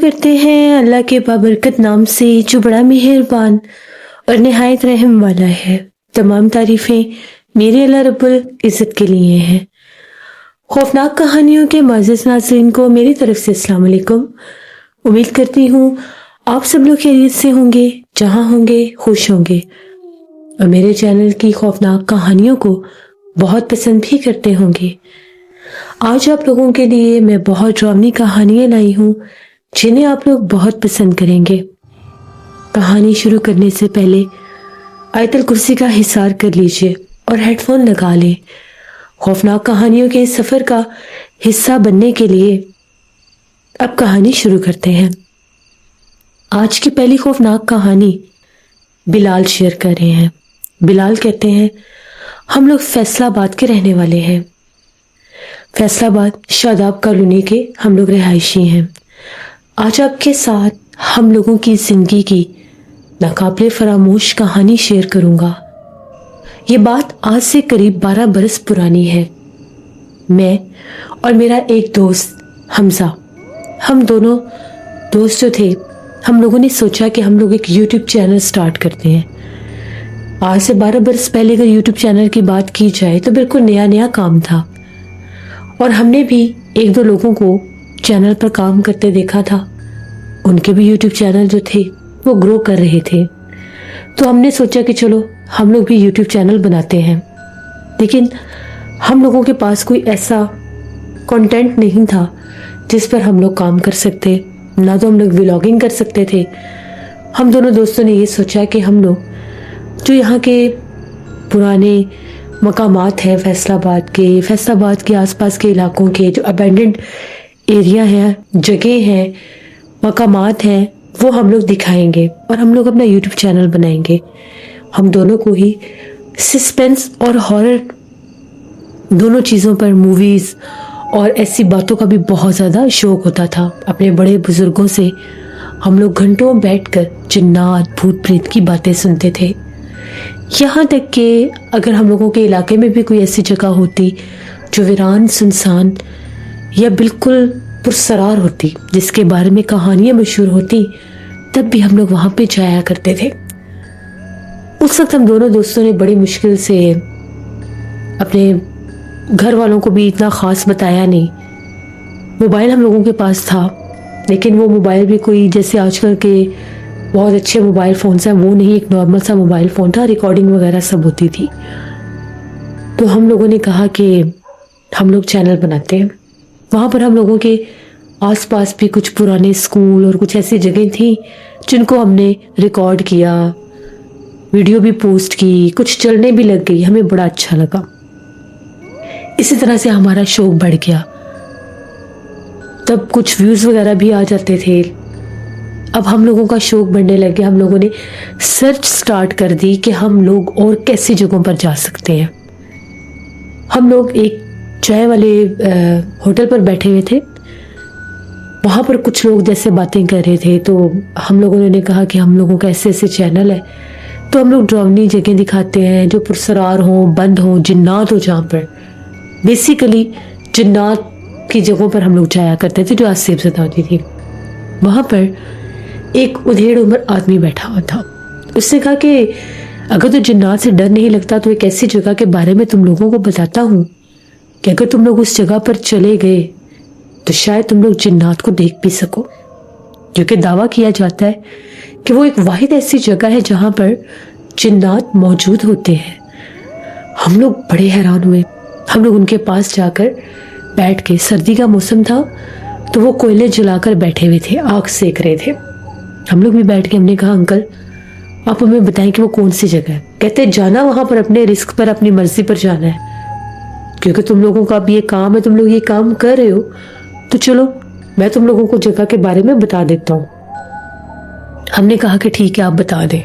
کرتے ہیں اللہ کے بابرکت نام سے جو بڑا مہربان اور نہایت رحم والا ہے۔ تمام تعریفیں میرے اللہ رب العزت کے لیے ہیں۔ خوفناک کہانیوں کے معزز ناظرین کو میری طرف سے السلام علیکم۔ امید کرتی ہوں آپ سب لوگ خیریت سے ہوں گے، جہاں ہوں گے خوش ہوں گے، اور میرے چینل کی خوفناک کہانیوں کو بہت پسند بھی کرتے ہوں گے۔ آج آپ لوگوں کے لیے میں بہت ڈراؤنی کہانیاں لائی ہوں جنہیں آپ لوگ بہت پسند کریں گے۔ کہانی شروع کرنے سے پہلے آیت الکرسی کا حصار کر لیجئے اور ہیڈ فون لگا لیں۔ خوفناک کہانیوں کے سفر کا حصہ بننے کے لیے اب کہانی شروع کرتے ہیں۔ آج کی پہلی خوفناک کہانی بلال شیئر کر رہے ہیں۔ بلال کہتے ہیں، ہم لوگ فیصل آباد کے رہنے والے ہیں۔ فیصل آباد شاداب کالونی کے ہم لوگ رہائشی ہیں۔ آج آپ کے ساتھ ہم لوگوں کی زندگی کی ناقابل فراموش کہانی شیئر کروں گا۔ یہ بات آج سے قریب 12 برس پرانی ہے۔ میں اور میرا ایک دوست حمزہ، ہم دونوں دوست جو تھے، ہم لوگوں نے سوچا کہ ہم لوگ ایک یوٹیوب چینل سٹارٹ کرتے ہیں۔ آج سے 12 برس پہلے اگر یوٹیوب چینل کی بات کی جائے تو بالکل نیا کام تھا، اور ہم نے بھی ایک دو لوگوں کو چینل پر کام کرتے دیکھا تھا۔ ان کے بھی یوٹیوب چینل جو تھے وہ گرو کر رہے تھے، تو ہم نے سوچا کہ چلو ہم لوگ بھی یوٹیوب چینل بناتے ہیں۔ لیکن ہم لوگوں کے پاس کوئی ایسا کنٹینٹ نہیں تھا جس پر ہم لوگ کام کر سکتے، نہ تو ہم لوگ ولاگنگ کر سکتے تھے۔ ہم دونوں دوستوں نے یہ سوچا کہ ہم لوگ جو یہاں کے پرانے مقامات ہیں فیصل آباد کے آس پاس کے علاقوں کے جو ابینڈنڈ ایریا ہیں، جگہ ہیں، مقامات ہیں، وہ ہم لوگ دکھائیں گے اور ہم لوگ اپنا یوٹیوب چینل بنائیں گے۔ ہم دونوں کو ہی سسپینس اور ہارر دونوں چیزوں پر موویز اور ایسی باتوں کا بھی بہت زیادہ شوق ہوتا تھا۔ اپنے بڑے بزرگوں سے ہم لوگ گھنٹوں بیٹھ کر جنات، بھوت پریت کی باتیں سنتے تھے۔ یہاں تک کہ اگر ہم لوگوں کے علاقے میں بھی کوئی ایسی جگہ ہوتی جو ویران، سنسان یا بالکل پرسرار ہوتی، جس کے بارے میں کہانیاں مشہور ہوتی، تب بھی ہم لوگ وہاں پہ جایا کرتے تھے۔ اس وقت ہم دونوں دوستوں نے بڑی مشکل سے اپنے گھر والوں کو بھی اتنا خاص بتایا نہیں۔ موبائل ہم لوگوں کے پاس تھا، لیکن وہ موبائل بھی کوئی جیسے آج کل کے بہت اچھے موبائل فونز ہیں وہ نہیں، ایک نارمل سا موبائل فون تھا، ریکارڈنگ وغیرہ سب ہوتی تھی۔ تو ہم لوگوں نے کہا کہ ہم لوگ چینل بناتے ہیں۔ وہاں پر ہم لوگوں کے آس پاس بھی کچھ پرانے اسکول اور کچھ ایسی جگہیں تھیں جن کو ہم نے ریکارڈ کیا، ویڈیو بھی پوسٹ کی، کچھ چلنے بھی لگ گئی، ہمیں بڑا اچھا لگا۔ اسی طرح سے ہمارا شوق بڑھ گیا۔ تب کچھ ویوز وغیرہ بھی آ جاتے تھے۔ اب ہم لوگوں کا شوق بڑھنے لگ گیا۔ ہم لوگوں نے سرچ سٹارٹ کر دی کہ ہم لوگ اور کیسی جگہوں پر جا سکتے ہیں۔ ہم لوگ ایک چائے والے ہوٹل پر بیٹھے ہوئے تھے، وہاں پر کچھ لوگ جیسے باتیں کر رہے تھے، تو ہم لوگوں نے کہا کہ ہم لوگوں کا ایسے چینل ہے، تو ہم لوگ ڈراؤنی جگہ دکھاتے ہیں جو پرسرار ہوں، بند ہوں، جنات ہو، جہاں پر بیسیکلی جنات کی جگہوں پر ہم لوگ جایا کرتے تھے جو آسیب زدہ ہوتی تھی۔ وہاں پر ایک ادھیڑ عمر آدمی بیٹھا ہوا تھا۔ اس نے کہا کہ اگر تو جنات سے ڈر نہیں لگتا تو ایک ایسی جگہ کے بارے میں تم لوگوں کو بتاتا ہوں کہ اگر تم لوگ اس جگہ پر چلے گئے تو شاید تم لوگ جنات کو دیکھ بھی سکو، کیونکہ دعویٰ کیا جاتا ہے کہ وہ ایک واحد ایسی جگہ ہے جہاں پر جنات موجود ہوتے ہیں۔ ہم لوگ بڑے حیران ہوئے۔ ہم لوگ ان کے پاس جا کر بیٹھ کے، سردی کا موسم تھا تو وہ کوئلے جلا کر بیٹھے ہوئے تھے، آگ سیک رہے تھے۔ ہم لوگ بھی بیٹھ کے ہم نے کہا انکل آپ ہمیں بتائیں کہ وہ کون سی جگہ ہے۔ کہتے جانا وہاں پر اپنے رسک پر، اپنی مرضی پر جانا ہے، کیونکہ تم لوگوں کا اب یہ کام ہے، تم لوگ یہ کام کر رہے ہو، تو چلو میں تم لوگوں کو جگہ کے بارے میں بتا دیتا ہوں۔ ہم نے کہا کہ ٹھیک ہے آپ بتا دیں۔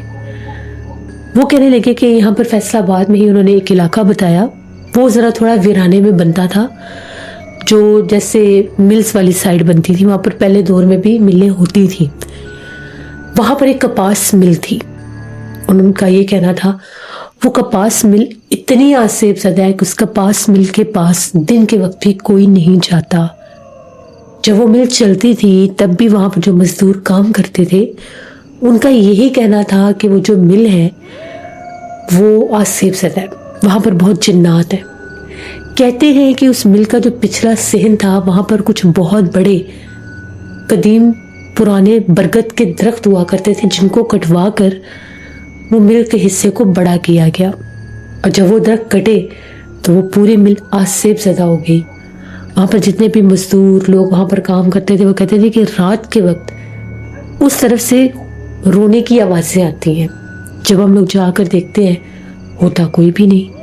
وہ کہنے لگے کہ یہاں پر فیصل آباد میں ہی انہوں نے ایک علاقہ بتایا، وہ ذرا تھوڑا ویرانے میں بنتا تھا، جو جیسے ملز والی سائڈ بنتی تھی، وہاں پر پہلے دور میں بھی ملیں ہوتی تھی۔ وہاں پر ایک کپاس مل تھی، ان کا یہ کہنا تھا وہ کپاس مل اتنی آسیب زدہ ہے کہ اس کپاس مل کے پاس دن کے وقت بھی کوئی نہیں جاتا، جب وہ مل چلتی تھی تب بھی وہاں پر جو مزدور کام کرتے تھے ان کا یہی کہنا تھا کہ وہ جو مل ہے وہ آسیب زدہ ہے، وہاں پر بہت جنات ہیں۔ کہتے ہیں کہ اس مل کا جو پچھلا صحن تھا وہاں پر کچھ بہت بڑے قدیم پرانے برگد کے درخت ہوا کرتے تھے جن کو کٹوا کر وہ مل کے حصے کو بڑا کیا گیا، اور جب وہ درخت کٹے تو وہ پوری مل آسیب زدہ ہو گئی۔ وہاں پر جتنے بھی مزدور لوگ وہاں پر کام کرتے تھے وہ کہتے تھے کہ رات کے وقت اس طرف سے رونے کی آوازیں آتی ہیں۔ جب ہم لوگ جا کر دیکھتے ہیں ہوتا کوئی بھی نہیں۔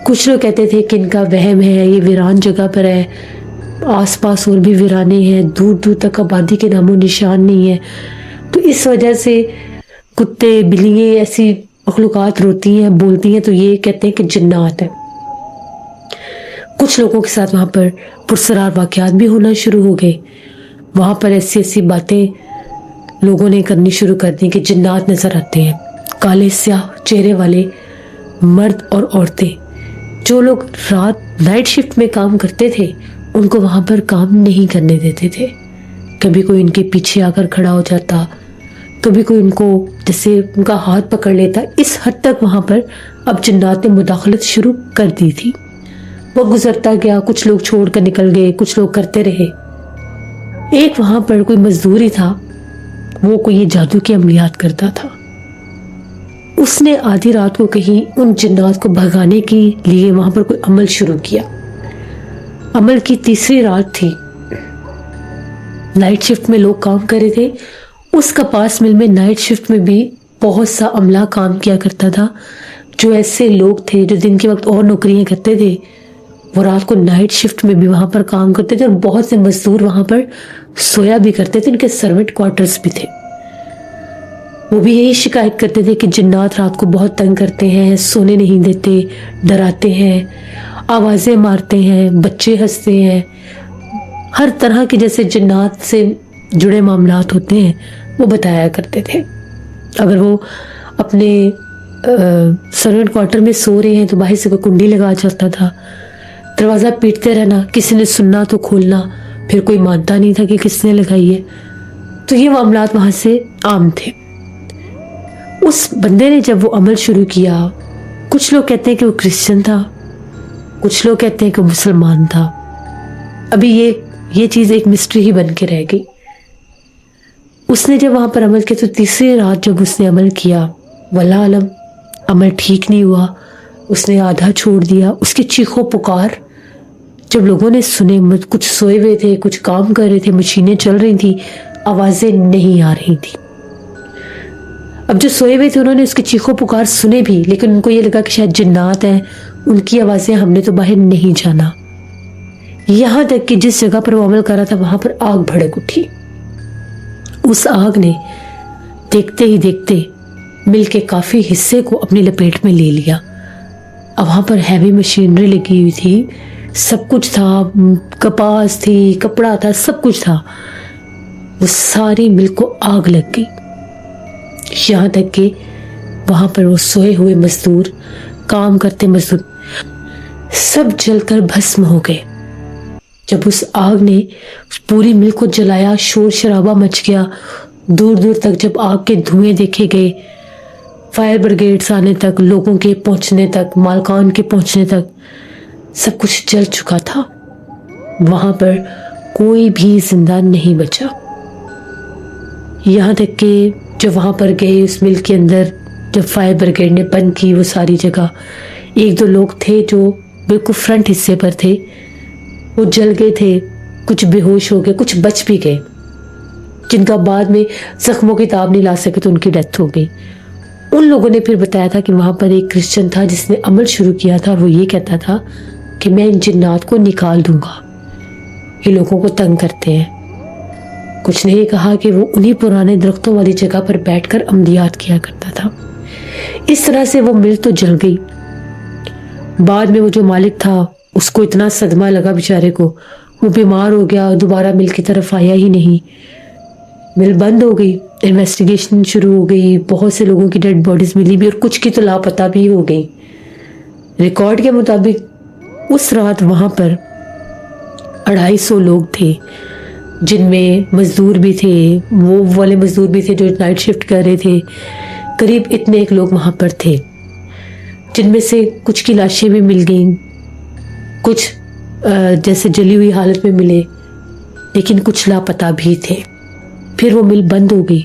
کچھ لوگ کہتے تھے کہ ان کا وہم ہے، یہ ویران جگہ پر ہے، آس پاس اور بھی ویرانے ہیں، دور دور تک آبادی کے نام و نشان نہیں ہے، تو اس وجہ سے کتے بلیاں ایسی مخلوقات روتی ہیں بولتی ہیں تو یہ کہتے ہیں کہ جنات ہیں۔ کچھ لوگوں کے ساتھ وہاں پر پرسرار واقعات بھی ہونا شروع ہو گئے، وہاں پر ایسی ایسی باتیں لوگوں نے کرنی شروع کر دی کہ جنات نظر آتے ہیں، کالے سیاہ چہرے والے مرد اور عورتیں۔ جو لوگ رات نائٹ شفٹ میں کام کرتے تھے ان کو وہاں پر کام نہیں کرنے دیتے تھے، کبھی کوئی ان کے پیچھے آ کر کھڑا ہو جاتا، کبھی کوئی ان کو جیسے ان کا ہاتھ پکڑ لیتا۔ اس حد تک وہاں پر اب جنات نے مداخلت شروع کر دی تھی۔ وہ گزرتا گیا، کچھ لوگ چھوڑ کر نکل گئے، کچھ لوگ کرتے رہے۔ ایک وہاں پر کوئی مزدور ہی تھا، وہ کوئی یہ جادو کے عملیات کرتا تھا۔ اس نے آدھی رات کو کہیں ان جنات کو بھگانے کے لیے وہاں پر کوئی عمل شروع کیا۔ عمل کی تیسری رات تھی، نائٹ شفٹ میں لوگ کام کر رہے تھے۔ اس کپاس مل میں نائٹ شفٹ میں بھی بہت سا عملہ کام کیا کرتا تھا۔ جو ایسے لوگ تھے جو دن کے وقت اور نوکریاں کرتے تھے وہ رات کو نائٹ شفٹ میں بھی وہاں پر کام کرتے تھے، اور بہت سے مزدور وہاں پر سویا بھی کرتے تھے، ان کے سروینٹ کوارٹرز بھی تھے۔ وہ بھی یہی شکایت کرتے تھے کہ جنات رات کو بہت تنگ کرتے ہیں، سونے نہیں دیتے، ڈراتے ہیں، آوازیں مارتے ہیں، بچے ہنستے ہیں، ہر طرح کے جیسے جنات سے جڑے معاملات ہوتے ہیں وہ بتایا کرتے تھے۔ اگر وہ اپنے سروینٹ کوارٹر میں سو رہے ہیں تو باہر سے کوئی کنڈی لگا چلتا تھا، دروازہ پیٹتے رہنا، کسی نے سننا تو کھولنا، پھر کوئی مانتا نہیں تھا کہ کس نے لگائی ہے۔ تو یہ معاملات وہاں سے عام تھے۔ اس بندے نے جب وہ عمل شروع کیا، کچھ لوگ کہتے ہیں کہ وہ کرسچن تھا، کچھ لوگ کہتے ہیں کہ وہ مسلمان تھا۔ ابھی یہ چیز ایک مسٹری ہی بن کے رہ گئی۔ اس نے جب وہاں پر عمل کیا تو تیسری رات جب اس نے عمل کیا، واللہ عالم عمل ٹھیک نہیں ہوا، اس نے آدھا چھوڑ دیا۔ اس کی چیخو پکار جب لوگوں نے سنے، کچھ سوئے ہوئے تھے، کچھ کام کر رہے تھے، مشینیں چل رہی تھی، آوازیں نہیں آ رہی تھی۔ اب جو سوئے ہوئے تھے انہوں نے اس کی چیخو پکار سنے بھی، لیکن ان کو یہ لگا کہ شاید جنات ہیں، ان کی آوازیں ہم نے تو باہر نہیں جانا۔ یہاں تک کہ جس جگہ پر وہ عمل کر رہا تھا وہاں پر آگ بھڑک اٹھی۔ اس آگ نے دیکھتے ہی دیکھتے مل کے کافی حصے کو اپنی لپیٹ میں لے لیا۔ اب وہاں پر ہیوی مشینری لگی ہوئی تھی، سب کچھ تھا، کپاس تھی، کپڑا تھا، سب کچھ تھا۔ وہ ساری مل کو آگ لگ گئی، یہاں تک کہ وہاں پر وہ سوئے ہوئے مزدور، کام کرتے مزدور سب جل کر بھسم ہو گئے۔ جب اس آگ نے پوری مل کو جلایا، شور شرابہ مچ گیا، دور دور تک جب آگ کے دھوئیں دیکھے گئے، فائر بریگیڈز آنے تک، لوگوں کے پہنچنے تک، مالکان کے پہنچنے تک سب کچھ جل چکا تھا۔ وہاں پر کوئی بھی زندہ نہیں بچا۔ یہاں تک کہ جو وہاں پر گئے اس مل کے اندر، جب فائر بریگیڈ نے بند کی وہ ساری جگہ، ایک دو لوگ تھے جو بالکل فرنٹ حصے پر تھے، وہ جل گئے تھے، کچھ بے ہوش ہو گئے، کچھ بچ بھی گئے، جن کا بعد میں زخموں کی تاب نہیں لا سکے تو ان کی ڈیتھ ہو گئی۔ ان لوگوں نے پھر بتایا تھا کہ وہاں پر ایک کرسچن تھا جس نے عمل شروع کیا تھا، اور وہ یہ کہتا تھا کہ میں ان جنات کو نکال دوں گا، یہ لوگوں کو تنگ کرتے ہیں۔ کچھ نے یہ کہا کہ وہ انہی پرانے درختوں والی جگہ پر بیٹھ کر عملیات کیا کرتا تھا۔ اس طرح سے وہ مل تو جل گئی۔ بعد میں وہ جو مالک تھا اس کو اتنا صدمہ لگا بیچارے کو، وہ بیمار ہو گیا، دوبارہ مل کی طرف آیا ہی نہیں۔ مل بند ہو گئی، انویسٹیگیشن شروع ہو گئی، بہت سے لوگوں کی ڈیڈ باڈیز ملی بھی اور کچھ کی تو لاپتہ بھی ہو گئی۔ ریکارڈ کے مطابق اس رات وہاں پر 250 لوگ تھے جن میں مزدور بھی تھے، وہ والے مزدور بھی تھے جو نائٹ شفٹ کر رہے تھے. قریب اتنے ایک لوگ وہاں پر تھے، جن میں سے کچھ کی لاشیں بھی مل گئیں، کچھ جیسے جلی ہوئی حالت میں ملے، لیکن کچھ لاپتہ بھی تھے. پھر وہ مل بند ہو گئی.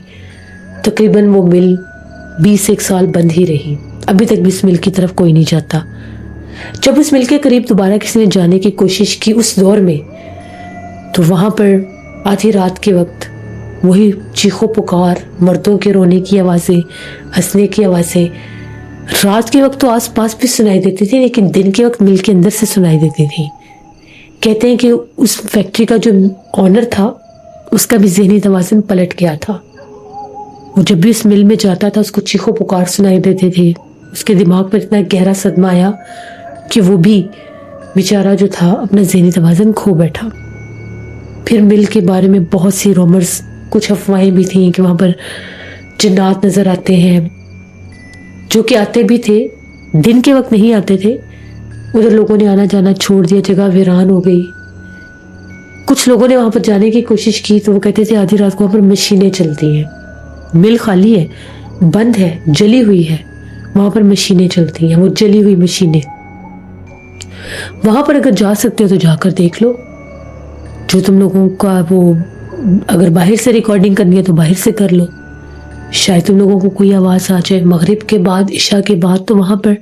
تقریباً وہ مل 21 سال بند ہی رہی. ابھی تک بھی اس مل کی طرف کوئی نہیں جاتا. جب اس مل کے قریب دوبارہ کسی نے جانے کی کوشش کی اس دور میں، تو وہاں پر آدھی رات کے وقت وہی چیخو پکار، مردوں کے رونے کی آوازیں، ہنسنے کی آوازیں رات کے وقت تو آس پاس بھی سنائی دیتی تھی، لیکن دن کے وقت مل کے اندر سے سنائی دیتی تھی. کہتے ہیں کہ اس فیکٹری کا جو آنر تھا اس کا بھی ذہنی توازن پلٹ گیا تھا. وہ جب بھی اس مل میں جاتا تھا اس کو چیخو پکار سنائی دیتے تھے. اس کے دماغ پر اتنا گہرا صدمہ آیا کہ وہ بھی بیچارہ جو تھا اپنا ذہنی توازن کھو بیٹھا. پھر مل کے بارے میں بہت سی رومرز، کچھ افواہیں بھی تھیں کہ وہاں پر جنات نظر آتے ہیں، جو کہ آتے بھی تھے، دن کے وقت نہیں آتے تھے. ادھر لوگوں نے آنا جانا چھوڑ دیا، جگہ ویران ہو گئی. کچھ لوگوں نے وہاں پر جانے کی کوشش کی تو وہ کہتے تھے آدھی رات کو وہاں پر مشینیں چلتی ہیں، مل خالی ہے، بند ہے، جلی ہوئی ہے، وہاں پر مشینیں چلتی ہیں، وہ جلی ہوئی مشینیں. وہاں پر اگر جا سکتے ہو تو جا کر دیکھ لو. جو تم لوگوں کا وہ اگر باہر سے ریکارڈنگ کرنی ہے تو باہر سے کر لو. شاید تم لوگوں کو کوئی آواز آ جائے. مغرب کے بعد، عشاء کے بعد تو وہاں پر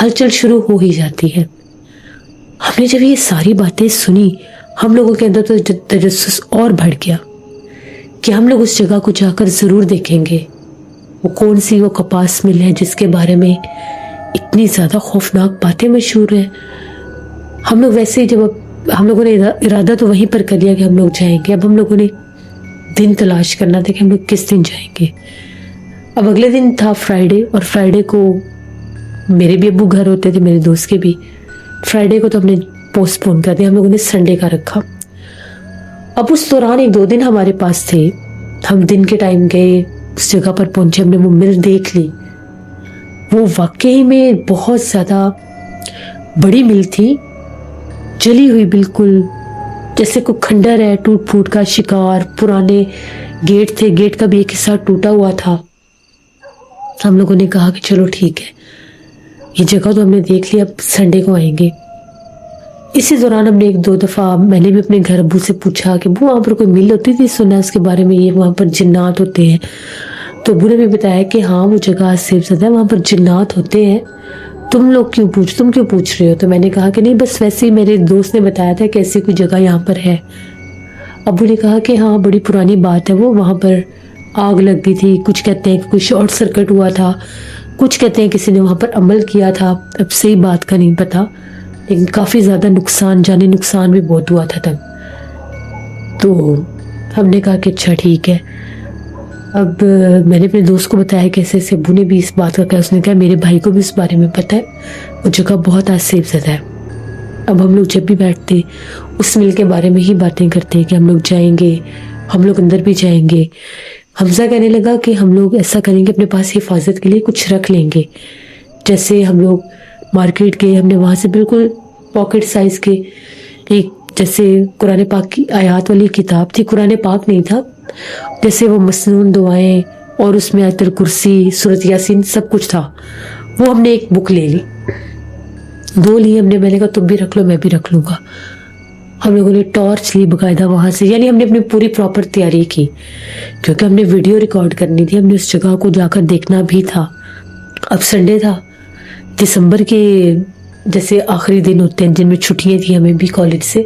ہلچل شروع ہو ہی جاتی ہے. ہم نے جب یہ ساری باتیں سنی، ہم لوگوں کے اندر تو تجسس اور بڑھ گیا کہ ہم لوگ اس جگہ کو جا کر ضرور دیکھیں گے. وہ کون سی وہ کپاس مل ہے جس کے بارے میں اتنی زیادہ خوفناک باتیں مشہور ہیں. ہم لوگ ویسے ہی جب ہم لوگوں نے ارادہ تو وہیں پر کر لیا کہ ہم لوگ جائیں گے. اب ہم لوگوں نے دن تلاش کرنا تھا کہ ہم لوگ کس دن جائیں گے. اب اگلے دن تھا فرائیڈے، اور فرائیڈے کو میرے بھی ابو گھر ہوتے تھے، میرے دوست کے بھی. فرائیڈے کو تو ہم نے پوسٹ پون کر دیا، ہم لوگوں نے سنڈے کا رکھا. اب اس دوران 1-2 دن ہمارے پاس تھے. ہم دن کے ٹائم گئے، اس جگہ پر پہنچے، ہم نے وہ مل دیکھ لی. وہ واقعی میں بہت زیادہ بڑی مل تھی، جلی ہوئی بالکل، جیسے کوئی کھنڈر ہے ٹوٹ پھوٹ کا شکار. پرانے گیٹ تھے، گیٹ کا بھی ایک حصہ ٹوٹا ہوا تھا. ہم لوگوں نے کہا کہ چلو ٹھیک ہے، یہ جگہ تو ہم نے دیکھ لی، اب سنڈے کو آئیں گے. اسی دوران ہم نے 1-2 دفعہ میں نے بھی اپنے گھر ابو سے پوچھا کہ ابو وہاں پر کوئی مل ہوتی تھی، سنا اس کے بارے میں، یہ وہاں پر جنات ہوتے ہیں. تو ابو نے بھی بتایا کہ ہاں وہ جگہ سیف زدہ ہے، وہاں پر جنات ہوتے ہیں. تم کیوں پوچھ رہے ہو؟ تو میں نے کہا کہ نہیں، بس ویسے ہی میرے دوست نے بتایا تھا کہ ایسی کوئی جگہ یہاں پر ہے. ابو نے کہا کہ ہاں بڑی پرانی بات ہے، وہ وہاں پر آگ لگ گئی تھی. کچھ کہتے ہیں کہ کوئی شارٹ سرکٹ ہوا تھا، کچھ کہتے ہیں کسی نے وہاں پر عمل کیا تھا. اب صحیح بات کا نہیں پتا، لیکن کافی زیادہ نقصان، جانی نقصان بھی بہت ہوا تھا تب. تو ہم نے کہا کہ اچھا ٹھیک ہے. اب میں نے اپنے دوست کو بتایا کہ ایسے ابو نے بھی اس بات کا کہا. اس نے کہا میرے بھائی کو بھی اس بارے میں پتہ ہے، وہ جگہ بہت آسیب زدہ ہے. اب ہم لوگ جب بھی بیٹھتے اس مل کے بارے میں ہی باتیں کرتے کہ ہم لوگ جائیں گے، ہم لوگ اندر بھی جائیں گے. حمزہ کہنے لگا کہ ہم لوگ ایسا کریں گے، اپنے پاس حفاظت کے لیے کچھ رکھ لیں گے. جیسے ہم لوگ مارکیٹ گئے، ہم نے وہاں سے بالکل پاکٹ سائز کے ایک جیسے قرآن پاک کی آیات والی کتاب تھی، قرآن پاک نہیں تھا، جیسے وہ مسنون دعائیں اور اس میں آیت الکرسی، سورۃ یاسین سب کچھ تھا. وہ ہم نے ایک بک لے لی، 2 لی ہم نے. میں نے کہا تم بھی رکھ لو، میں بھی رکھ لوں گا. ہم لوگوں نے ٹارچ لی باقاعدہ وہاں سے، یعنی ہم نے اپنی پوری پراپر تیاری کی، کیونکہ ہم نے ویڈیو ریکارڈ کرنی تھی، ہم نے اس جگہ کو جا کر دیکھنا بھی تھا. اب سنڈے تھا، دسمبر کے جیسے آخری دن ہوتے ہیں جن میں چھٹیاں تھیں ہمیں بھی کالج سے.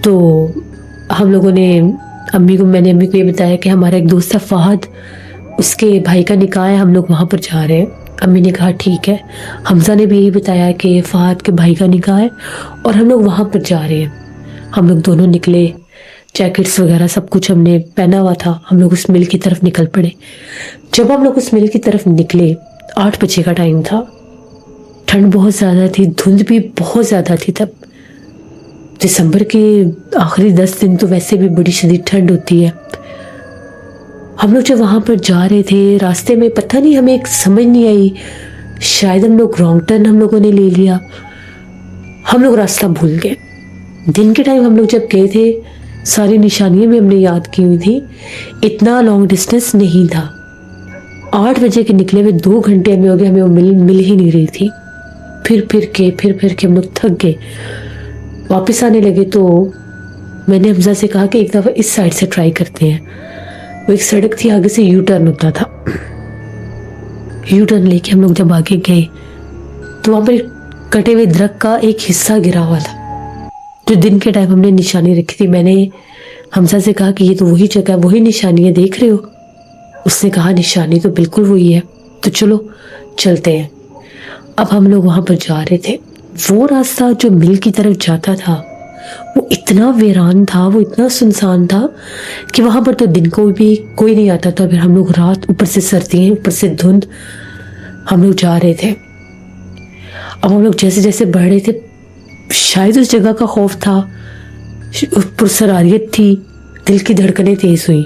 تو ہم لوگوں نے میں نے امی کو یہ بتایا کہ ہمارا ایک دوست ہے فہد، اس کے بھائی کا نکاح ہے، ہم لوگ وہاں پر جا رہے ہیں. امی نے کہا ٹھیک ہے. حمزہ نے بھی یہی بتایا کہ فہد کے بھائی کا نکاح ہے اور ہم لوگ وہاں پر جا رہے ہیں. ہم لوگ دونوں نکلے، جیکٹس وغیرہ سب کچھ ہم نے پہنا ہوا تھا. ہم لوگ اس مل کی طرف نکل پڑے. جب ہم لوگ اس مل کی طرف نکلے 8 بجے کا ٹائم تھا. ٹھنڈ بہت زیادہ تھی، دھند بھی بہت زیادہ تھی. تب دسمبر کے آخری 10 دن تو ویسے بھی بڑی شدید ٹھنڈ ہوتی ہے. ہم لوگ جب وہاں پر جا رہے تھے، راستے میں پتہ نہیں ہمیں ایک سمجھ نہیں آئی، شاید ہم لوگ رانگ ٹرن ہم لوگوں نے لے لیا، ہم لوگ راستہ بھول گئے. دن کے ٹائم ہم لوگ جب گئے تھے ساری نشانیاں بھی ہم نے یاد کی ہوئی تھی. اتنا لانگ ڈسٹینس نہیں تھا. 8 بجے کے نکلے ہوئے 2 گھنٹے ہمیں ہو گئے, ہمیں وہ مل ہی نہیں رہی تھی. پھر کے ہم لوگ تھک گئے. واپس آنے لگے تو میں نے حمزہ سے کہا کہ ایک دفعہ اس سائڈ سے ٹرائی کرتے ہیں. وہ ایک سڑک تھی, آگے سے یو ٹرن ہوتا تھا. یو ٹرن لے کے ہم لوگ جب آگے گئے تو وہاں پر کٹے ہوئے درخت کا ایک حصہ گرا ہوا تھا, جو دن کے ٹائم ہم نے نشانی رکھی تھی. میں نے حمزہ سے کہا کہ یہ تو وہی جگہ ہے, وہی نشانی ہے, دیکھ رہے ہو؟ اس نے کہا نشانی تو بالکل وہی ہے, تو چلو چلتے ہیں. اب ہم لوگ وہاں پر جا رہے تھے. وہ راستہ جو مل کی طرف جاتا تھا وہ اتنا ویران تھا, وہ اتنا سنسان تھا کہ وہاں پر تو دن کو بھی کوئی نہیں آتا تھا. پھر ہم لوگ رات, اوپر سے سردیاں, اوپر سے دھند, ہم لوگ جا رہے تھے. اب ہم لوگ جیسے جیسے بڑھ رہے تھے, شاید اس جگہ کا خوف تھا, پرسراریت تھی, دل کی دھڑکنیں تیز ہوئی.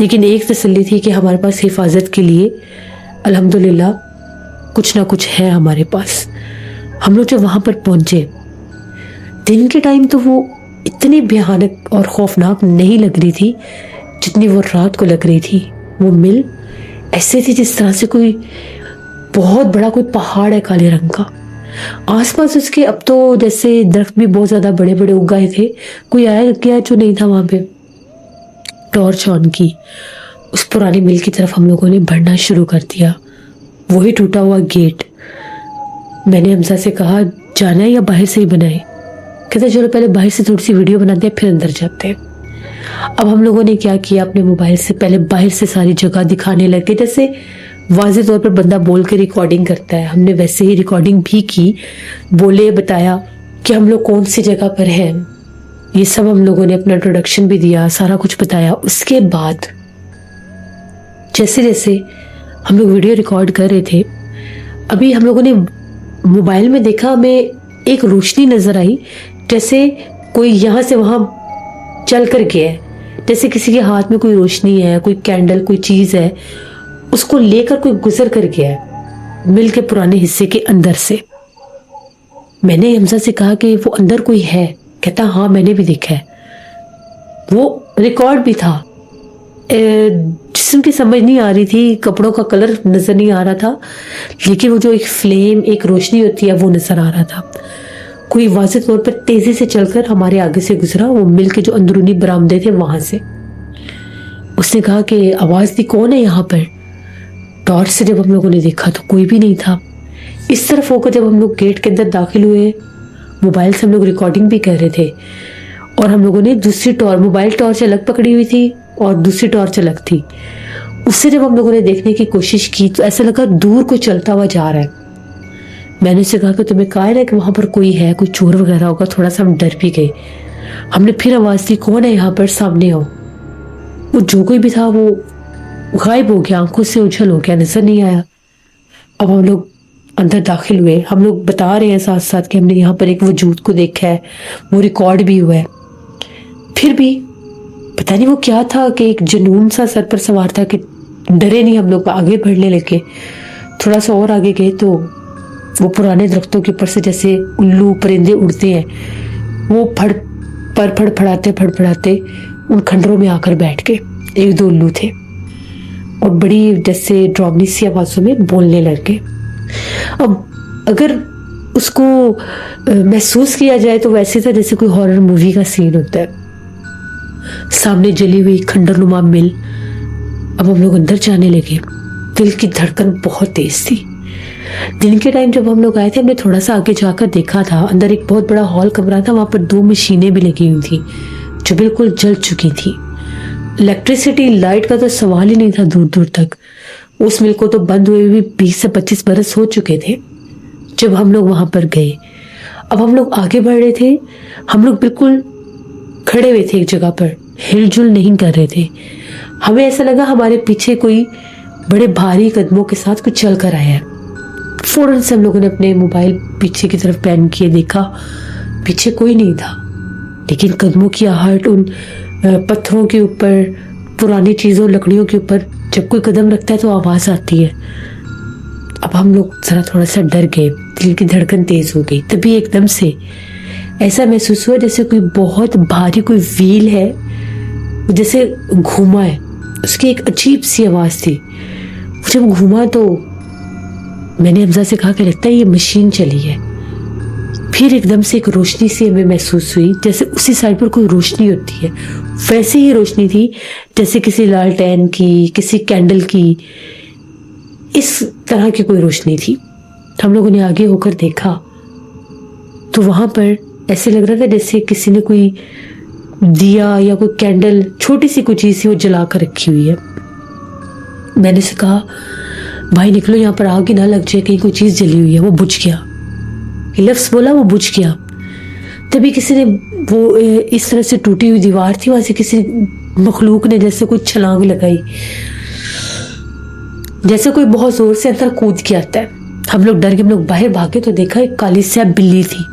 لیکن ایک تسلی تھی کہ ہمارے پاس حفاظت کے لیے الحمدللہ کچھ نہ کچھ ہے ہمارے پاس. ہم لوگ جب وہاں پر پہنچے, دن کے ٹائم تو وہ اتنی بھیانک اور خوفناک نہیں لگ رہی تھی جتنی وہ رات کو لگ رہی تھی. وہ مل ایسے تھی جس طرح سے کوئی بہت بڑا کوئی پہاڑ ہے کالے رنگ کا. آس پاس اس کے اب تو جیسے درخت بھی بہت زیادہ بڑے بڑے اگائے تھے, کوئی آیا گیا جو نہیں تھا وہاں پہ. ٹارچ آن کی, اس پرانے مل کی طرف ہم لوگوں نے بڑھنا شروع کر دیا. وہی ٹوٹا ہوا گیٹ. میں نے حمزہ سے کہا جانا ہے یا باہر سے ہی بنائے؟ کہتے چلو پہلے باہر سے تھوڑی سی ویڈیو بناتے ہیں, پھر اندر جاتے ہیں. اب ہم لوگوں نے کیا کیا, اپنے موبائل سے پہلے باہر سے ساری جگہ دکھانے لگے, جیسے واضح طور پر بندہ بول کے ریکارڈنگ کرتا ہے. ہم نے ویسے ہی ریکارڈنگ بھی کی, بولے, بتایا کہ ہم لوگ کون سی جگہ پر ہیں. یہ سب ہم لوگوں نے اپنا انٹروڈکشن بھی دیا, سارا کچھ بتایا. اس کے بعد جیسے جیسے ہم لوگ ویڈیو ریکارڈ کر رہے تھے, ابھی ہم لوگوں نے موبائل میں دیکھا, ہمیں ایک روشنی نظر آئی جیسے کوئی یہاں سے وہاں چل کر گیا ہے, جیسے کسی کے ہاتھ میں کوئی روشنی ہے, کوئی کینڈل, کوئی چیز ہے, اس کو لے کر کوئی گزر کر گیا ہے مل کے پرانے حصے کے اندر سے. میں نے حمزہ سے کہا کہ وہ اندر کوئی ہے. کہتا ہاں میں نے بھی دیکھا ہے. وہ ریکارڈ بھی تھا. جسم کی سمجھ نہیں آ رہی تھی, کپڑوں کا کلر نظر نہیں آ رہا تھا, لیکن وہ جو ایک فلیم, ایک روشنی ہوتی ہے وہ نظر آ رہا تھا. کوئی واضح طور پر تیزی سے چل کر ہمارے آگے سے گزرا, وہ مل کے جو اندرونی برآمدے تھے وہاں سے. اس نے کہا کہ آواز دی کون ہے یہاں پر؟ ٹارچ سے جب ہم لوگوں نے دیکھا تو کوئی بھی نہیں تھا. اس طرف ہو کر جب ہم لوگ گیٹ کے اندر داخل ہوئے, موبائل سے ہم لوگ ریکارڈنگ بھی کر رہے تھے, اور ہم لوگوں نے دوسری موبائل ٹارچ الگ پکڑی ہوئی تھی اور دوسری ٹارچ الگ تھی. اس سے جب ہم لوگوں نے دیکھنے کی کوشش کی تو ایسا لگا دور کوئی چلتا ہوا جا رہا ہے. میں نے اسے کہا کہ تمہیں قائل ہے کہ وہاں پر کوئی ہے, کوئی چور وغیرہ ہوگا. تھوڑا سا ہم ڈر بھی گئے. ہم نے پھر آواز دی کون ہے یہاں پر, سامنے آؤ. وہ جو کوئی بھی تھا وہ غائب ہو گیا, آنکھوں سے اجھل ہو گیا, نظر نہیں آیا. اب ہم لوگ اندر داخل ہوئے. ہم لوگ بتا رہے ہیں ساتھ ساتھ کہ ہم نے یہاں پر ایک وجود کو دیکھا ہے, وہ ریکارڈ بھی ہوا ہے. پھر بھی پتہ نہیں وہ کیا تھا کہ ایک جنون سا سر پر سوار تھا کہ ڈرے نہیں. ہم لوگ آگے بڑھنے لگے. تھوڑا سا اور آگے گئے تو وہ پرانے درختوں کے اوپر سے جیسے الو پرندے اڑتے ہیں, وہ پھڑپڑاتے ان کھنڈروں میں آ کر بیٹھ گئے. 1-2 الو تھے اور بڑی جیسے ڈراؤنی سی آوازوں میں بولنے لگے. اب اگر اس کو محسوس کیا جائے تو ویسے تھا جیسے کوئی ہارر مووی کا سین ہوتا ہے. سامنے جلی ہوئی کھنڈر نما مل. اب ہم لوگ اندر جانے لگے. دل کی دھڑکن بہت تیز تھی. دن کے ٹائم جب ہم لوگ آئے تھے, ہم نے تھوڑا سا آگے جا کر دیکھا تھا, اندر ایک بہت بڑا ہال کمرہ تھا. وہاں پر 2 مشینیں بھی لگی ہوئی تھی جو بالکل جل چکی تھی. الیکٹریسٹی, لائٹ کا تو سوال ہی نہیں تھا دور دور تک. اس مل کو تو بند ہوئے بھی 20 سے 25 برس ہو چکے تھے جب ہم لوگ وہاں پر گئے. اب ہم لوگ آگے بڑھ رہے تھے. ہم لوگ بالکل کھڑے ہوئے تھے ایک جگہ پر, ہل جل نہیں کر رہے تھے. ہمیں ایسا لگا ہمارے پیچھے کوئی بڑے بھاری قدموں کے ساتھ کچھ چل کر آیا ہے. فوراً سے ہم لوگوں نے اپنے موبائل پیچھے کی طرف پین کیے, دیکھا پیچھے کوئی نہیں تھا. لیکن قدموں کی آہٹ, ان پتھروں کے اوپر, پرانی چیزوں, لکڑیوں کے اوپر جب کوئی قدم رکھتا ہے تو آواز آتی ہے. اب ہم لوگ ذرا تھوڑا سا ڈر گئے, دل کی دھڑکن تیز ہو گئی. تبھی ایک دم سے ایسا محسوس ہوا جیسے کوئی بہت بھاری کوئی ویل ہے جیسے گھوما ہے، اس کی ایک عجیب سی آواز تھی. جب گھوما تو میں نے حمزہ سے کہا کہ لگتا ہے یہ مشین چلی ہے. پھر ایک دم سے ایک روشنی سی ہمیں محسوس ہوئی، جیسے اسی سائڈ پر کوئی روشنی ہوتی ہے، ویسے ہی روشنی تھی جیسے کسی لالٹین کی، کسی کینڈل کی، اس طرح کی کوئی روشنی تھی. ہم لوگوں نے آگے ہو کر دیکھا تو وہاں پر ایسے لگ رہا تھا جیسے کسی نے کوئی دیا یا کوئی کینڈل، چھوٹی سی کوئی چیز تھی وہ جلا کر رکھی ہوئی ہے. میں نے سے کہا بھائی نکلو یہاں پر آگ ہی نہ لگ جائے، کہیں کوئی چیز جلی ہوئی ہے. وہ بجھ گیا، یہ لفظ بولا وہ بجھ گیا. تبھی کسی نے وہ اس طرح سے ٹوٹی ہوئی دیوار تھی، وہاں سے کسی مخلوق نے جیسے کوئی چھلانگ لگائی، جیسے کوئی بہت زور سے اندر کود کے آتا ہے. ہم لوگ ڈر کے ہم لوگ باہر بھاگے تو دیکھا ایک کالی سیاہ بلی تھی.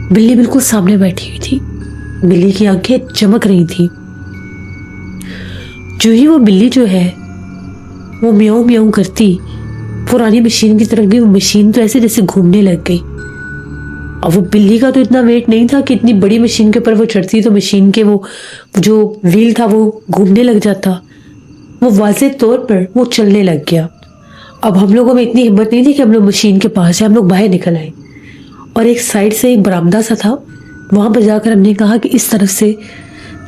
بلی بالکل سامنے بیٹھی ہوئی تھی، بلی کی آنکھیں چمک رہی تھی. جو ہی وہ بلی جو ہے وہ میاؤں میاؤں کرتی پرانی مشین کی طرف گئی. وہ مشین تو ایسے جیسے گھومنے لگ گئی. اب وہ بلی کا تو اتنا ویٹ نہیں تھا کہ اتنی بڑی مشین کے اوپر وہ چڑھتی تو مشین کے وہ جو ویل تھا وہ گھومنے لگ جاتا. وہ واضح طور پر وہ چلنے لگ گیا. اب ہم لوگوں میں اتنی ہمت نہیں تھی کہ ہم لوگ مشین کے پاس جائیں. ہم لوگ باہر نکل آئے اور ایک سائڈ سے ایک برآمدہ سا تھا، وہاں پر جا کر ہم نے کہا کہ اس طرف سے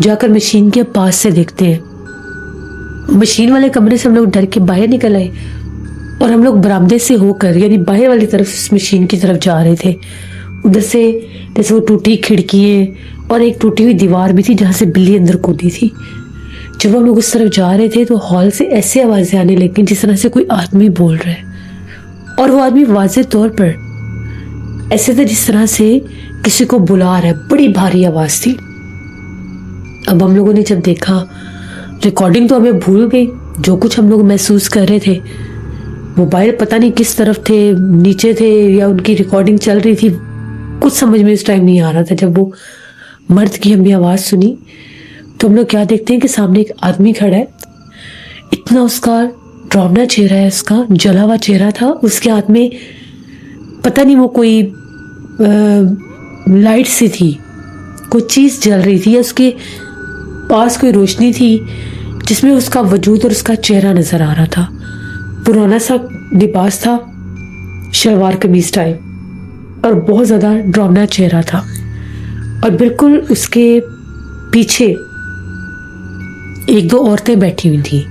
جا کر مشین کے پاس سے دیکھتے ہیں. مشین والے کمرے سے ہم لوگ ڈر کے باہر نکل آئے اور ہم لوگ برآمدے سے ہو کر یعنی باہر والی طرف اس مشین کی طرف جا رہے تھے. ادھر سے جیسے وہ ٹوٹی کھڑکیاں اور ایک ٹوٹی ہوئی دیوار بھی تھی جہاں سے بلی اندر کودی تھی. جب ہم لوگ اس طرف جا رہے تھے تو ہال سے ایسے آوازیں آنے لگیں جس طرح سے کوئی آدمی بول رہا ہے، اور وہ آدمی واضح طور پر ایسے تھا جس طرح سے کسی کو بلا رہا ہے. بڑی بھاری آواز تھی. اب ہم لوگوں نے جب دیکھا، ریکارڈنگ تو ہمیں بھول گئی، جو کچھ ہم لوگ محسوس کر رہے تھے. موبائل پتہ نہیں کس طرف تھے، نیچے تھے یا ان کی ریکارڈنگ چل رہی تھی، کچھ سمجھ میں اس ٹائم نہیں آ رہا تھا. جب وہ مرد کی ہم نے آواز سنی تو ہم لوگ کیا دیکھتے ہیں کہ سامنے ایک آدمی کھڑا ہے. اتنا اس کا ڈراؤنا چہرہ ہے، اس کا جلا ہوا چہرہ تھا. اس کے ہاتھ میں پتہ نہیں وہ کوئی لائٹ سی تھی، کوئی چیز جل رہی تھی، یا اس کے پاس کوئی روشنی تھی جس میں اس کا وجود اور اس کا چہرہ نظر آ رہا تھا. پرانا سا لباس تھا، شلوار قمیض ٹائپ، اور بہت زیادہ ڈراؤنا چہرہ تھا. اور بالکل اس کے پیچھے ایک دو عورتیں بیٹھی ہوئی تھیں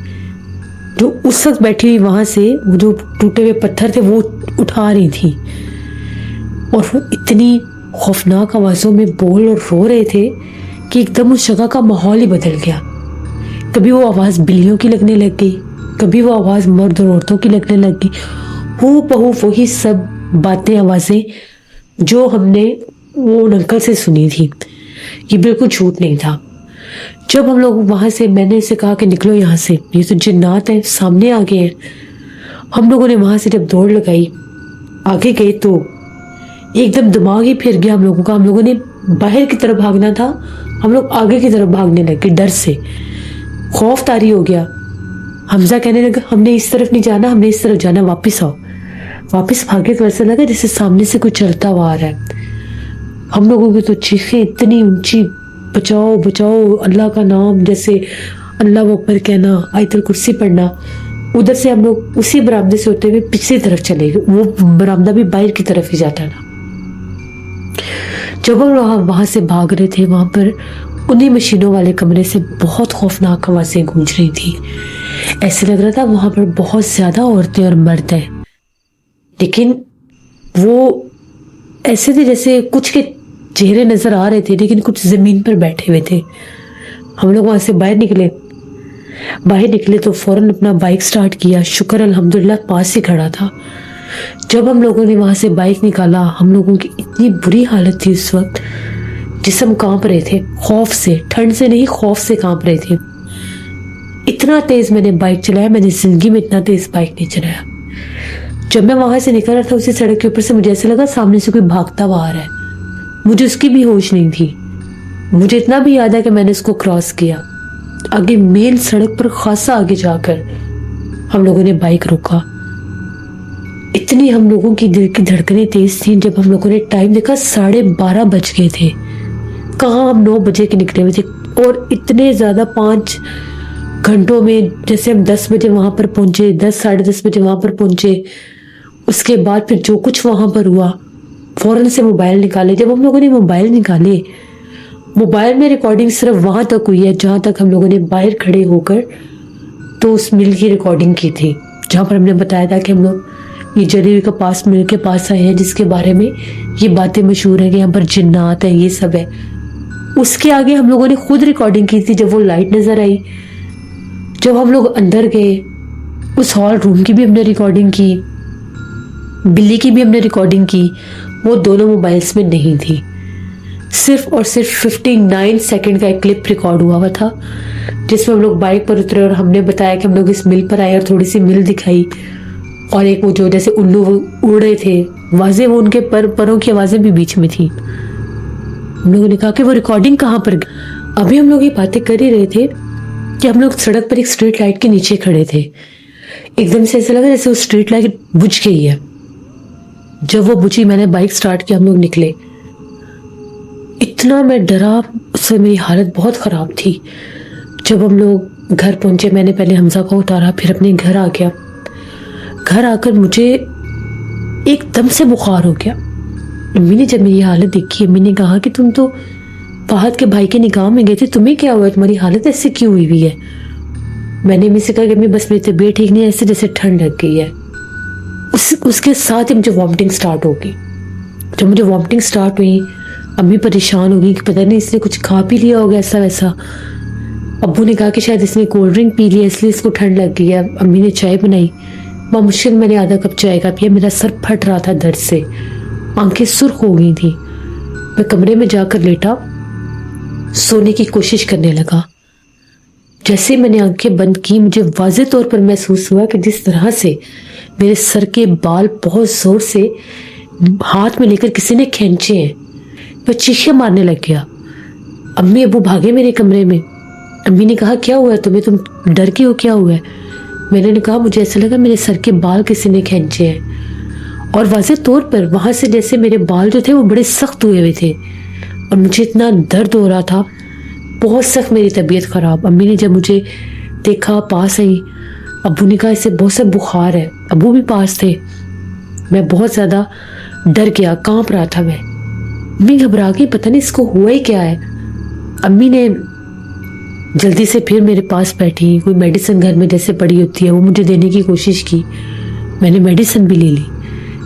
جو اس وقت بیٹھی ہوئی وہاں سے وہ جو ٹوٹے ہوئے پتھر تھے وہ اٹھا رہی تھیں. اور وہ اتنی خوفناک آوازوں میں بول اور رو رہے تھے کہ ایک دم اس جگہ کا ماحول ہی بدل گیا. کبھی وہ آواز بلیوں کی لگنے لگ گئی، کبھی وہ آواز مرد اور عورتوں کی لگنے لگ گئی. ہو بہو وہی سب باتیں، آوازیں جو ہم نے وہ انکل سے سنی تھی. یہ بالکل جھوٹ نہیں تھا. جب ہم لوگ وہاں سے، میں نے اسے کہا کہ نکلو یہاں سے، یہ تو جنات ہیں، سامنے آگے ہیں. ہم لوگوں نے وہاں سے جب دوڑ لگائی آگے گئے تو ایک دم دماغ ہی پھر گیا ہم لوگوں کا. ہم لوگوں نے باہر کی طرف بھاگنا تھا، ہم لوگ آگے کی طرف بھاگنے لگے. ڈر سے خوف طاری ہو گیا. حمزہ کہنے لگا ہم نے اس طرف نہیں جانا، ہم نے اس طرف جانا، واپس آؤ. واپس بھاگے تو ایسا لگا جیسے سامنے سے کوئی چلتا ہوا آ رہا ہے. ہم لوگوں کی تو چیخیں اتنی اونچی، بچاؤ بچاؤ، اللہ کا نام، جیسے اللہ اکبر کہنا، آیت الکرسی پڑھنا. ادھر سے ہم لوگ اسی برآمدے سے ہوتے ہوئے پچھلی طرف چلے گئے. وہ برآمدہ بھی باہر کی طرف ہی جاتا تھا. جب ہم وہاں سے بھاگ رہے تھے، وہاں پر انہیں مشینوں والے کمرے سے بہت خوفناک آوازیں گونج رہی تھی. ایسے لگ رہا تھا وہاں پر بہت زیادہ عورتیں اور مرد ہیں، لیکن وہ ایسے تھے جیسے کچھ کے چہرے نظر آ رہے تھے لیکن کچھ زمین پر بیٹھے ہوئے تھے. ہم لوگ وہاں سے باہر نکلے تو فوراً اپنا بائک سٹارٹ کیا. شکر الحمدللہ پاس ہی کھڑا تھا. جب ہم لوگوں نے وہاں سے بائک نکالا، ہم لوگوں کی اتنی بری حالت تھی اس وقت، جسم کانپ رہے تھے خوف سے. ٹھنڈ سے نہیں، خوف سے کانپ رہے تھے. اتنا تیز میں نے بائک چلایا، میں نے زندگی میں اتنا تیز بائک نہیں چلایا. جب میں وہاں سے نکل رہا تھا اسی سڑک کے اوپر سے، مجھے ایسا لگا سامنے سے کوئی بھاگتا ہوا آ رہا ہے. مجھے اس کی بھی ہوش نہیں تھی. مجھے اتنا بھی یاد ہے کہ میں نے اس کو کراس کیا. آگے مین سڑک پر خاصا آگے جا کر ہم لوگوں نے بائک روکا. اتنی ہم لوگوں کی دل کی دھڑکنیں تیز تھیں. جب ہم لوگوں نے ٹائم دیکھا 12:30 بج گئے تھے. کہاں ہم 9 بجے کے نکلے ہوئے تھے. اور اتنے زیادہ 5 گھنٹوں میں، جیسے ہم 10 بجے وہاں پر پہنچے، 10 ساڑھے 10 بجے وہاں پر پہنچے، اس کے بعد پھر جو کچھ وہاں پر ہوا فوراً سے موبائل نکالے. جب ہم لوگوں نے موبائل نکالے، موبائل میں ریکارڈنگ صرف وہاں تک ہوئی ہے جہاں تک ہم لوگوں نے باہر کھڑے ہو کر تو اس مل کی ریکارڈنگ کی تھی، جہاں پر ہم نے بتایا تھا کہ ہم لوگ یہ جلیوی کا پاس مل کے پاس آئے ہیں، جس کے بارے میں یہ باتیں مشہور ہیں کہ یہاں پر جنات ہیں، یہ سب ہے. اس کے آگے ہم لوگوں نے خود ریکارڈنگ کی تھی. جب وہ لائٹ نظر آئی، جب ہم لوگ اندر گئے، اس ہال روم کی بھی ہم نے ریکارڈنگ کی، بلی کی بھی ہم نے ریکارڈنگ کی. وہ دونوں موبائلز میں نہیں تھی. صرف اور صرف 59 سیکنڈ کا ایک کلپ ریکارڈ ہوا تھا، جس میں ہم لوگ بائک پر اترے اور ہم نے بتایا کہ ہم لوگ اس مل پر آئے اور تھوڑی سی مل دکھائی. اور ایک وہ جو جیسے الو اڑ رہے تھے، واضح وہ ان کے پروں کی آوازیں بھی بیچ میں تھی. ہم لوگوں نے کہا کہ وہ ریکارڈنگ کہاں پر گئی. ابھی ہم لوگ یہ باتیں کر ہی رہے تھے کہ ہم لوگ سڑک پر ایک اسٹریٹ لائٹ کے نیچے کھڑے تھے. ایک دم سے ایسا لگا جیسے وہ اسٹریٹ لائٹ بجھ گئی ہے. جب وہ بجھی، میں نے بائک سٹارٹ کیا، ہم لوگ نکلے. اتنا میں ڈرا، اس سے میری حالت بہت خراب تھی. جب ہم لوگ گھر پہنچے، میں نے پہلے حمزہ کو اتارا، پھر اپنے گھر آ گیا. گھر آ کر مجھے ایک دم سے بخار ہو گیا. امی نے جب میری حالت دیکھی، امی نے کہا کہ تم تو فہد کے بھائی کے نکاح میں گئے تھے، تمہیں کیا ہوا، تمہاری حالت ایسے کیوں ہوئی ہے. میں نے امی سے کہا کہ امی بس میری طبیعت ٹھیک نہیں ہے، ایسے جیسے ٹھنڈ لگ گئی ہے. اس کے ساتھ ہی مجھے وامٹنگ سٹارٹ ہو گئی. جب مجھے وامٹنگ سٹارٹ ہوئی، امی پریشان ہو گئی کہ پتہ نہیں اس نے کچھ کھا پی لیا ہوگا ایسا ویسا. ابو نے کہا کہ شاید اس نے کولڈ ڈرنک پی لیا اس لیے اس کو ٹھنڈ لگ گئی ہے. امی نے چائے بنائی، مشکل میں نے آدھا کپ چائے کا پیا. میرا سر پھٹ رہا تھا درد سے، آنکھیں سرخ ہو گئی تھیں. میں کمرے میں جا کر لیٹا، سونے کی کوشش کرنے لگا. جیسے میں نے آنکھیں بند کی، مجھے واضح طور پر محسوس ہوا کہ جس طرح سے میرے سر کے بال بہت زور سے ہاتھ میں لے کر کسی نے کھینچے ہیں. میں چیخیں مارنے لگ گیا. امی ابو بھاگے میرے کمرے میں. امی نے کہا کیا ہوا ہے تمہیں، تم ڈر کے ہو، کیا ہوا ہے. میں نے کہا مجھے ایسا لگا میرے سر کے بال کسی نے کھینچے ہیں. اور واضح طور پر وہاں سے جیسے میرے بال جو تھے وہ بڑے سخت ہوئے ہوئے تھے، اور مجھے اتنا درد ہو رہا تھا، بہت سخت میری طبیعت خراب. امی نے جب مجھے دیکھا، پاس آئی. ابو نے کہا اسے بہت سا بخار ہے. ابو بھی پاس تھے. میں بہت زیادہ ڈر گیا، کانپ رہا تھا. میں امی گھبرا گئی، پتہ نہیں اس کو ہوا ہی کیا ہے. امی نے جلدی سے پھر میرے پاس بیٹھی، کوئی میڈیسن گھر میں جیسے پڑی ہوتی ہے وہ مجھے دینے کی کوشش کی. میں نے میڈیسن بھی لے لی،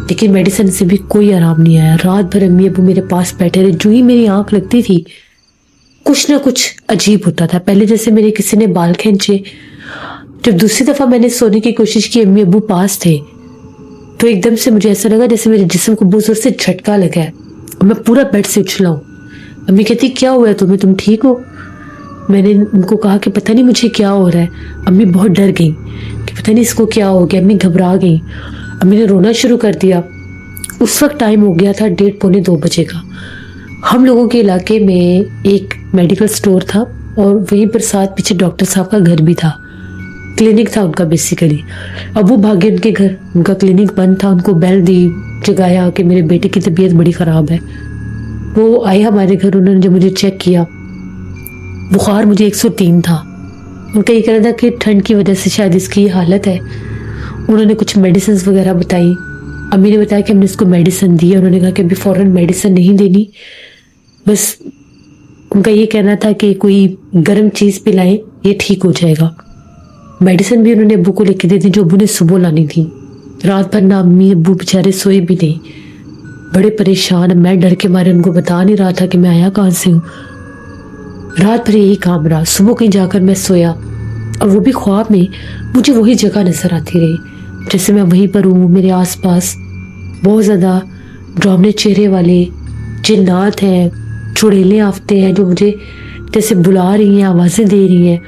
لیکن میڈیسن سے بھی کوئی آرام نہیں آیا. رات بھر امی ابو میرے پاس بیٹھے رہے. جو ہی میری آنکھ لگتی تھی کچھ نہ کچھ عجیب ہوتا تھا. پہلے جیسے میرے کسی نے بال کھینچے. جب دوسری دفعہ میں نے سونے کی کوشش کی، امی ابو پاس تھے، تو ایک دم سے مجھے ایسا لگا جیسے میرے جسم کو بہت زور سے جھٹکا لگا ہے اور میں پورا بیڈ سے اچھلا ہوں. امی کہتی کیا ہوا ہے تمہیں، تم ٹھیک ہو. میں نے ان کو کہا کہ پتہ نہیں مجھے کیا ہو رہا ہے. امی بہت ڈر گئی کہ پتہ نہیں اس کو کیا ہو گیا. امی گھبرا گئی. امی نے رونا شروع کر دیا. اس وقت ٹائم ہو گیا تھا 1:30 پونے 2 بجے کا. ہم لوگوں کے علاقے میں ایک میڈیکل سٹور تھا اور وہیں پر ساتھ پیچھے ڈاکٹر صاحب کا گھر بھی تھا، کلینک تھا ان کا بیسیکلی. ابو بھاگے ان کے گھر، ان کا کلینک بند تھا. ان کو بیل دی، جگایا کہ میرے بیٹے کی طبیعت بڑی خراب ہے. وہ آئے ہمارے گھر. انہوں نے جب مجھے چیک کیا، بخار مجھے 103 تھا. ان کا یہ کہنا تھا کہ ٹھنڈ کی وجہ سے شاید اس کی یہ حالت ہے. انہوں نے کچھ میڈیسنز وغیرہ بتائی. امی نے بتایا کہ ہم نے اس کو میڈیسن دی. انہوں نے کہا کہ ابھی فوراً میڈیسن نہیں دینی، بس ان کا یہ کہنا تھا کہ کوئی گرم چیز پلائیں، یہ ٹھیک ہو جائے گا. میڈیسن بھی انہوں نے ابو کو لکھ کے دے دی، جو ابو نے صبح لانی تھی. رات بھر نہ امی ابو بیچارے سوئے بھی نہیں، بڑے پریشان. میں ڈر کے مارے ان کو بتا نہیں رہا تھا کہ میں آیا کہاں سے ہوں. رات بھر یہی کام رہا. صبح کہیں جا کر میں سویا، اور وہ بھی خواب میں مجھے وہی جگہ نظر آتی رہی جیسے میں وہیں پر ہوں. میرے آس پاس بہت زیادہ ڈراؤنے چہرے والے جنات ہیں، چڑیلیں آفتے ہیں جو مجھے جیسے بلا رہی ہیں، آوازیں دے رہی ہیں.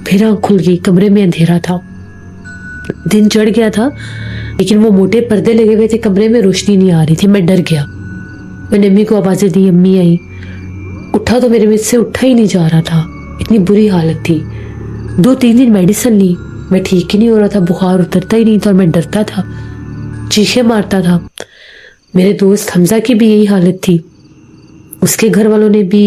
پھر آنکھ کھل گئی. کمرے میں اندھیرا تھا، دن چڑھ گیا تھا، لیکن وہ موٹے پردے لگے ہوئے تھے. کمرے میں روشنی نہیں آ رہی تھی. میں ڈر گیا. میں نے امی کو آوازیں دی. امی آئی. اٹھا تو میرے میں سے اٹھا ہی نہیں جا رہا تھا، اتنی بری حالت تھی. 2-3 دن میڈیسن لی، میں ٹھیک ہی نہیں ہو رہا تھا. بخار اترتا ہی نہیں تھا اور میں ڈرتا تھا، چیخیں مارتا تھا. میرے دوست حمزہ کی بھی یہی حالت تھی. اس کے گھر والوں نے بھی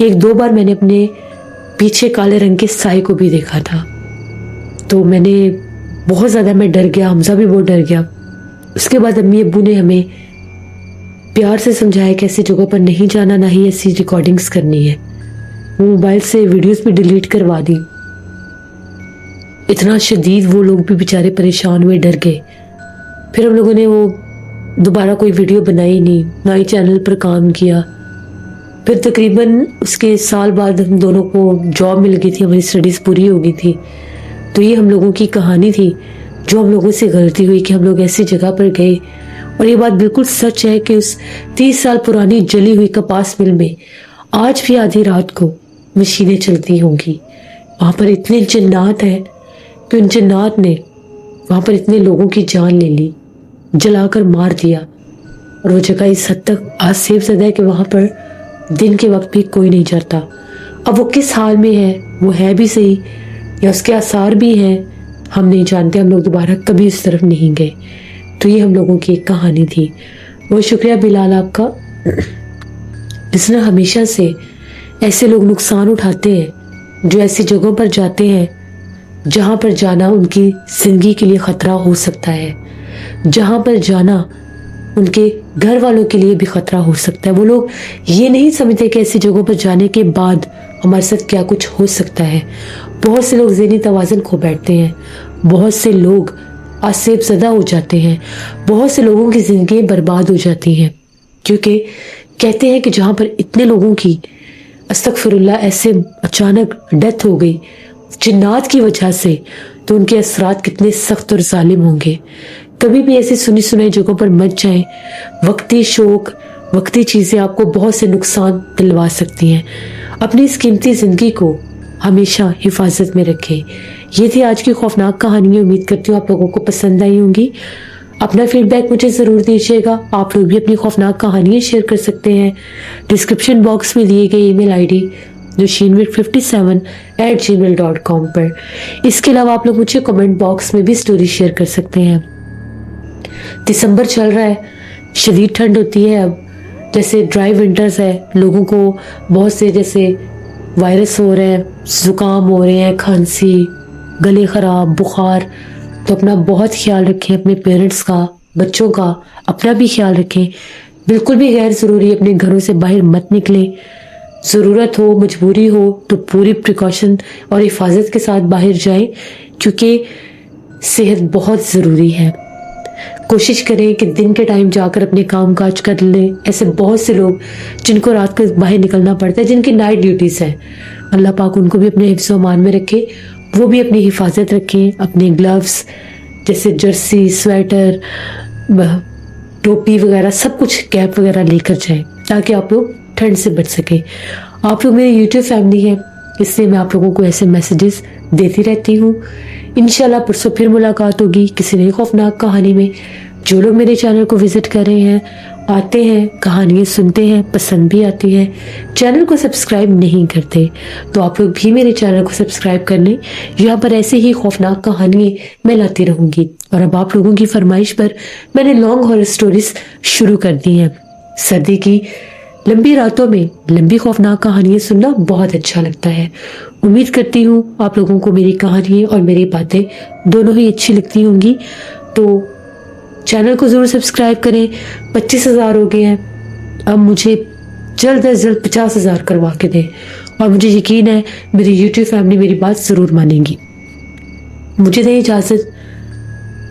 ایک دو بار میں نے اپنے پیچھے کالے رنگ کے سائے کو بھی دیکھا تھا، تو میں نے بہت زیادہ میں ڈر گیا، حمزہ بھی بہت ڈر گیا۔ اس کے بعد امی ابو نے ہمیں پیار سے سمجھایا کہ ایسی جگہ پر نہیں جانا، نہ ہی ایسی ریکارڈنگز کرنی ہے۔ وہ موبائل سے ویڈیوز بھی ڈیلیٹ کروا دی۔ اتنا شدید وہ لوگ بھی بیچارے پریشان ہوئے، ڈر گئے۔ پھر ہم لوگوں نے وہ دوبارہ کوئی ویڈیو بنائی نہیں، نہ ہی چینل پر کام کیا۔ پھر تقریباً اس کے سال بعد ہم دونوں کو جاب مل گئی تھی، ہماری اسٹڈیز پوری ہو گئی تھی۔ تو یہ ہم لوگوں کی کہانی تھی، جو ہم لوگوں سے غلطی ہوئی کہ ہم لوگ ایسی جگہ پر گئے۔ اور یہ بات بالکل سچ ہے کہ اس 30 سال پرانی جلی ہوئی کپاس مل میں آج بھی آدھی رات کو مشینیں چلتی ہوں گی۔ وہاں پر اتنے جنات ہیں کہ ان جنات نے وہاں پر اتنے لوگوں کی جان لے لی، جلا کر مار دیا۔ اور وہ جگہ اس حد تک آسیب زدہ ہے کہ وہاں پر دن کے وقت بھی کوئی نہیں جاتا۔ اب وہ کس حال میں ہے، وہ ہے بھی صحیح یا اس کے آثار بھی ہیں، ہم نہیں جانتے۔ ہم لوگ دوبارہ کبھی اس طرف نہیں گئے۔ تو یہ ہم لوگوں کی ایک کہانی تھی۔ وہ شکریہ بلال آپ کا، جس نے ہمیشہ سے ایسے لوگ نقصان اٹھاتے ہیں جو ایسی جگہوں پر جاتے ہیں جہاں پر جانا ان کی زندگی کے لیے خطرہ ہو سکتا ہے، جہاں پر جانا ان کے گھر والوں کے لیے بھی خطرہ ہو سکتا ہے۔ وہ لوگ یہ نہیں سمجھتے کہ ایسی جگہوں پر جانے کے بعد ہمارے ساتھ کیا کچھ ہو سکتا ہے۔ بہت سے لوگ ذہنی توازن کھو بیٹھتے ہیں، بہت سے لوگ آسیب زدہ ہو جاتے ہیں، بہت سے لوگوں کی زندگی برباد ہو جاتی ہیں، کیونکہ کہتے ہیں کہ جہاں پر اتنے لوگوں کی استغفر اللہ ایسے اچانک ڈیتھ ہو گئی جنات کی وجہ سے، تو ان کے اثرات کتنے سخت اور ظالم ہوں گے۔ کبھی بھی ایسی سنی سنائی جگہوں پر مت جائیں۔ وقتی شوق، وقتی چیزیں آپ کو بہت سے نقصان دلوا سکتی ہیں۔ اپنی اس قیمتی زندگی کو ہمیشہ حفاظت میں رکھیں۔ یہ تھی آج کی خوفناک کہانی۔ امید کرتی ہوں آپ لوگوں کو پسند آئی ہوں گی۔ اپنا فیڈ بیک مجھے ضرور دیجیے گا۔ آپ لوگ بھی اپنی خوفناک کہانیاں شیئر کر سکتے ہیں ڈسکرپشن باکس میں دیے گئے ای میل آئی ڈی nushinwit57@gmail.com پر۔ اس کے علاوہ آپ لوگ مجھے کمنٹ باکس میں بھی سٹوری شیئر کر سکتے ہیں۔ دسمبر چل رہا ہے، شدید ٹھنڈ ہوتی ہے، اب جیسے ڈرائی ونٹرز ہے، لوگوں کو بہت سے جیسے وائرس ہو رہے ہیں، زکام ہو رہے ہیں، کھانسی، گلے خراب، بخار۔ تو اپنا بہت خیال رکھیں، اپنے پیرنٹس کا، بچوں کا، اپنا بھی خیال رکھیں۔ بالکل بھی غیر ضروری اپنے گھروں سے باہر مت نکلیں۔ ضرورت ہو، مجبوری ہو تو پوری پریکاشن اور حفاظت کے ساتھ باہر جائیں، کیونکہ صحت بہت ضروری ہے۔ کوشش کریں کہ دن کے ٹائم جا کر اپنے کام کاج کر لیں۔ ایسے بہت سے لوگ جن کو رات کو باہر نکلنا پڑتا ہے، جن کی نائٹ ڈیوٹیز ہیں، اللہ پاک ان کو بھی اپنے حفظ و امان میں رکھے۔ وہ بھی اپنی حفاظت رکھیں، اپنے گلوز جیسے جرسی، سویٹر، ٹوپی وغیرہ سب کچھ، کیپ وغیرہ لے کر جائیں تاکہ آپ لوگ ٹھنڈ سے بچ سکیں۔ آپ لوگ میری یوٹیوب فیملی ہے، اس لیے میں آپ لوگوں کو ایسے میسیجز دیتی رہتی ہوں۔ انشاءاللہ پرسوں پھر ملاقات ہوگی کسی نئی خوفناک کہانی میں۔ جو لوگ میرے چینل کو وزٹ کر رہے ہیں، آتے ہیں، کہانیاں سنتے ہیں، پسند بھی آتی ہیں، چینل کو سبسکرائب نہیں کرتے، تو آپ لوگ بھی میرے چینل کو سبسکرائب کر لیں۔ یہاں پر ایسے ہی خوفناک کہانیاں میں لاتی رہوں گی۔ اور اب آپ لوگوں کی فرمائش پر میں نے لانگ ہارر سٹوریز شروع کر دی ہیں۔ سردی کی لمبی راتوں میں لمبی خوفناک کہانیاں سننا بہت اچھا لگتا ہے۔ امید کرتی ہوں آپ لوگوں کو میری کہانیاں اور میری باتیں دونوں ہی اچھی لگتی ہوں گی۔ تو چینل کو ضرور سبسکرائب کریں۔ 25,000 ہو گئے ہیں، اب مجھے جلد از جلد 50,000 کروا کے دیں، اور مجھے یقین ہے میری یوٹیوب فیملی میری بات ضرور مانیں گی۔ مجھے دیں اجازت،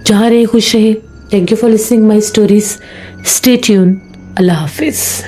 جہاں رہیں خوش رہیں۔ Thank you for listening my stories. Stay tune. اللہ حافظ۔